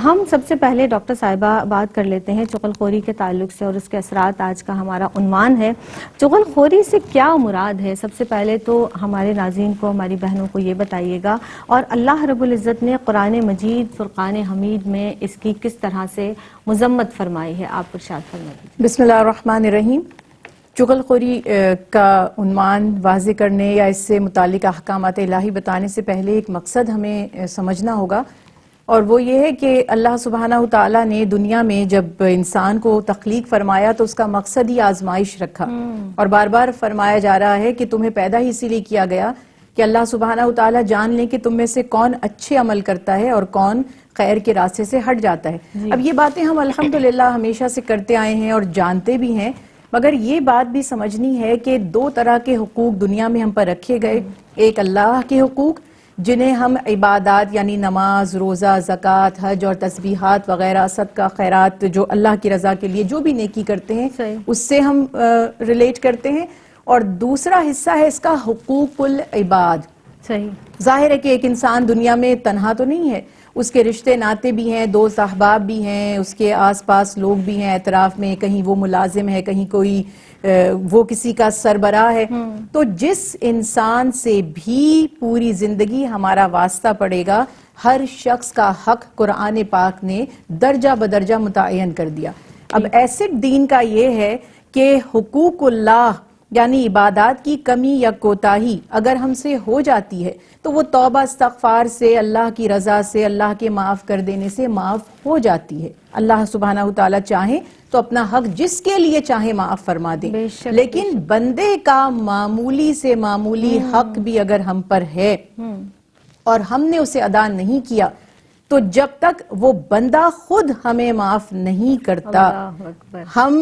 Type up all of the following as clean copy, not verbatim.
ہم سب سے پہلے ڈاکٹر صاحبہ بات کر لیتے ہیں چغل خوری کے تعلق سے اور اس کے اثرات. آج کا ہمارا عنوان ہے چغل خوری سے کیا مراد ہے. سب سے پہلے تو ہمارے ناظرین کو، ہماری بہنوں کو یہ بتائیے گا، اور اللہ رب العزت نے قرآن مجید فرقان حمید میں اس کی کس طرح سے مذمت فرمائی ہے. آپ ارشاد فرمائیے. بسم اللہ الرحمن الرحیم. چغل خوری کا عنوان واضح کرنے یا اس سے متعلق احکامات الہی بتانے سے پہلے ایک مقصد ہمیں سمجھنا ہوگا، اور وہ یہ ہے کہ اللہ سبحانہ تعالیٰ نے دنیا میں جب انسان کو تخلیق فرمایا تو اس کا مقصد ہی آزمائش رکھا، اور بار بار فرمایا جا رہا ہے کہ تمہیں پیدا ہی اسی لیے کیا گیا کہ اللہ سبحانہ تعالیٰ جان لیں کہ تم میں سے کون اچھے عمل کرتا ہے اور کون خیر کے راستے سے ہٹ جاتا ہے. اب یہ باتیں ہم الحمدللہ ہمیشہ سے کرتے آئے ہیں اور جانتے بھی ہیں، مگر یہ بات بھی سمجھنی ہے کہ دو طرح کے حقوق دنیا میں ہم پر رکھے گئے. ایک اللہ کے حقوق جنہیں ہم عبادات یعنی نماز، روزہ، زکوٰۃ، حج اور تسبیحات وغیرہ، صدقہ، خیرات، جو اللہ کی رضا کے لیے جو بھی نیکی کرتے ہیں اس سے ہم ریلیٹ کرتے ہیں. اور دوسرا حصہ ہے اس کا حقوق العباد. صحیح. ظاہر ہے کہ ایک انسان دنیا میں تنہا تو نہیں ہے، اس کے رشتے ناتے بھی ہیں، دوست احباب بھی ہیں، اس کے آس پاس لوگ بھی ہیں اطراف میں، کہیں وہ ملازم ہے، کہیں کوئی وہ کسی کا سربراہ ہے. تو جس انسان سے بھی پوری زندگی ہمارا واسطہ پڑے گا، ہر شخص کا حق قرآن پاک نے درجہ بدرجہ متعین کر دیا. اب ایسڈ دین کا یہ ہے کہ حقوق اللہ یعنی عبادات کی کمی یا کوتاہی اگر ہم سے ہو جاتی ہے تو وہ توبہ استغفار سے، اللہ کی رضا سے، اللہ کے معاف کر دینے سے معاف ہو جاتی ہے. اللہ سبحانہ تعالیٰ چاہیں تو اپنا حق جس کے لیے چاہیں معاف فرما دے. لیکن بندے کا معمولی سے معمولی حق بھی اگر ہم پر ہے اور ہم نے اسے ادا نہیں کیا تو جب تک وہ بندہ خود ہمیں معاف نہیں کرتا ہم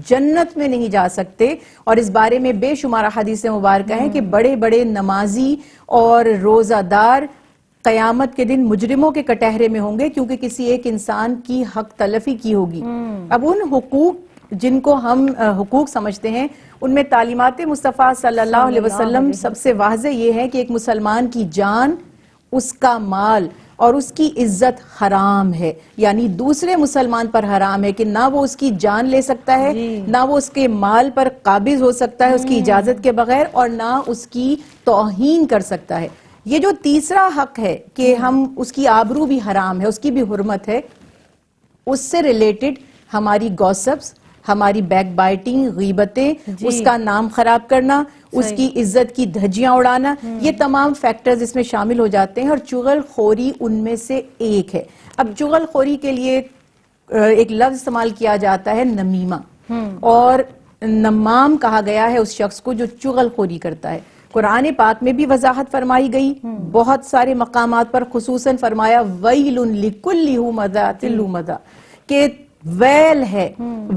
جنت میں نہیں جا سکتے. اور اس بارے میں بے شمار حدیث مبارکہ ہیں کہ بڑے بڑے نمازی اور روزہ دار قیامت کے دن مجرموں کے کٹہرے میں ہوں گے، کیونکہ کسی ایک انسان کی حق تلفی کی ہوگی. اب ان حقوق جن کو ہم حقوق سمجھتے ہیں ان میں تعلیمات مصطفیٰ صلی اللہ علیہ وسلم سب سے واضح یہ ہے کہ ایک مسلمان کی جان، اس کا مال اور اس کی عزت حرام ہے. یعنی دوسرے مسلمان پر حرام ہے کہ نہ وہ اس کی جان لے سکتا ہے، نہ وہ اس کے مال پر قابض ہو سکتا ہے اس کی اجازت کے بغیر، اور نہ اس کی توہین کر سکتا ہے. یہ جو تیسرا حق ہے کہ ہم اس کی آبرو بھی حرام ہے، اس کی بھی حرمت ہے. اس سے ریلیٹڈ ہماری گوسپس، ہماری بیک بائٹنگ، غیبتیں، اس کا نام خراب کرنا، اس کی عزت کی دھجیاں اڑانا، یہ تمام فیکٹرز اس میں شامل ہو جاتے ہیں، اور چغل خوری ان میں سے ایک ہے. اب چغل خوری کے لیے ایک لفظ استعمال کیا جاتا ہے نمیمہ، اور نمام کہا گیا ہے اس شخص کو جو چغل خوری کرتا ہے. قرآن پاک میں بھی وضاحت فرمائی گئی، بہت سارے مقامات پر خصوصاً فرمایا وَيْلٌ لِكُلِّ هُمَزَةٍ لُمَزَةٍ کہ ویل ہے.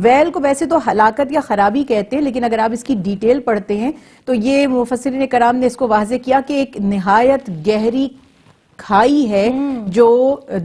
ویل کو ویسے تو ہلاکت یا خرابی کہتے ہیں، لیکن اگر آپ اس کی ڈیٹیل پڑھتے ہیں تو یہ مفسرین کرام نے اس کو واضح کیا کہ ایک نہایت گہری کھائی ہے جو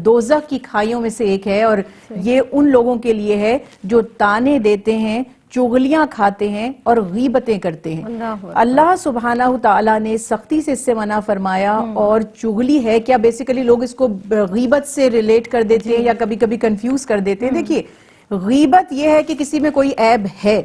دوزخ کی کھائیوں میں سے ایک ہے، اور یہ ان لوگوں کے لیے ہے جو تانے دیتے ہیں، چغلیاں کھاتے ہیں اور غیبتیں کرتے ہیں. اللہ سبحانہ تعالیٰ نے سختی سے اس سے منع فرمایا. اور چغلی ہے کیا؟ بیسیکلی لوگ اس کو غیبت سے ریلیٹ کر دیتے ہیں یا کبھی کبھی کنفیوز کر دیتے ہیں. دیکھیے، غیبت یہ ہے کہ کسی میں کوئی عیب ہے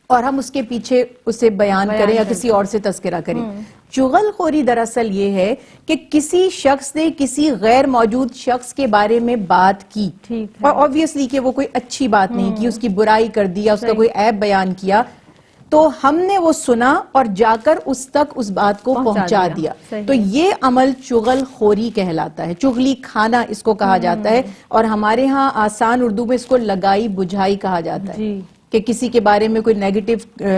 اور ہم اس کے پیچھے اسے بیان کریں یا کسی اور سے تذکرہ کریں. چغل خوری دراصل یہ ہے کہ کسی شخص نے کسی غیر موجود شخص کے بارے میں بات کی، اور obviously کہ وہ کوئی اچھی بات نہیں کی، اس کی برائی کر دی یا اس کا کوئی عیب بیان کیا، تو ہم نے وہ سنا اور جا کر اس تک اس بات کو پہنچا دیا. تو یہ عمل چغل خوری کہلاتا ہے. چغلی کھانا اس کو کہا جاتا ہے، اور ہمارے ہاں آسان اردو میں اس کو لگائی بجھائی کہا جاتا ہے. کہ کسی کے بارے میں کوئی نیگیٹو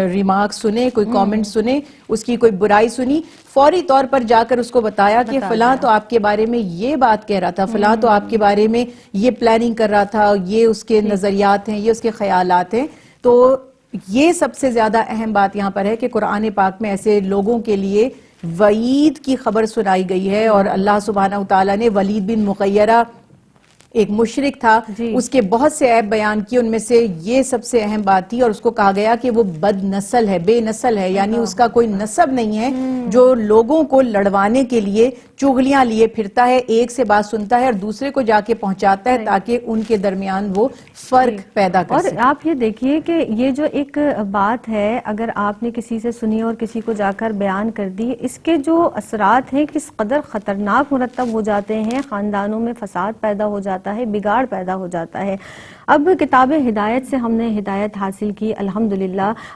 ریمارک سنے، کوئی کامنٹ سنے، اس کی کوئی برائی سنی، فوری طور پر جا کر اس کو بتایا کہ فلاں تو آپ کے بارے میں یہ بات کہہ رہا تھا، فلاں تو آپ کے بارے میں یہ پلاننگ کر رہا تھا، یہ اس کے نظریات ہیں، یہ اس کے خیالات ہیں. تو یہ سب سے زیادہ اہم بات یہاں پر ہے کہ قرآن پاک میں ایسے لوگوں کے لیے وعید کی خبر سنائی گئی ہے. اور اللہ سبحانہ تعالیٰ نے ولید بن مغیرہ ایک مشرک تھا، اس کے بہت سے عیب بیان کیے، ان میں سے یہ سب سے اہم بات تھی، اور اس کو کہا گیا کہ وہ بد نسل ہے، بے نسل ہے، یعنی اس کا کوئی نسب نہیں ہے جو لوگوں کو لڑوانے کے لیے چغلیاں لیے پھرتا ہے، ایک سے بات سنتا ہے اور دوسرے کو جا کے پہنچاتا ہے تاکہ ان کے درمیان وہ فرق پیدا کر اور سکے۔ آپ یہ دیکھیے کہ یہ جو ایک بات ہے، اگر آپ نے کسی سے سنی اور کسی کو جا کر بیان کر دی، اس کے جو اثرات ہیں کس قدر خطرناک مرتب ہو جاتے ہیں، خاندانوں میں فساد پیدا ہو جاتا ہے، بگاڑ پیدا ہو جاتا ہے۔ اب کتاب ہدایت سے ہم نے ہدایت حاصل کی الحمدللہ،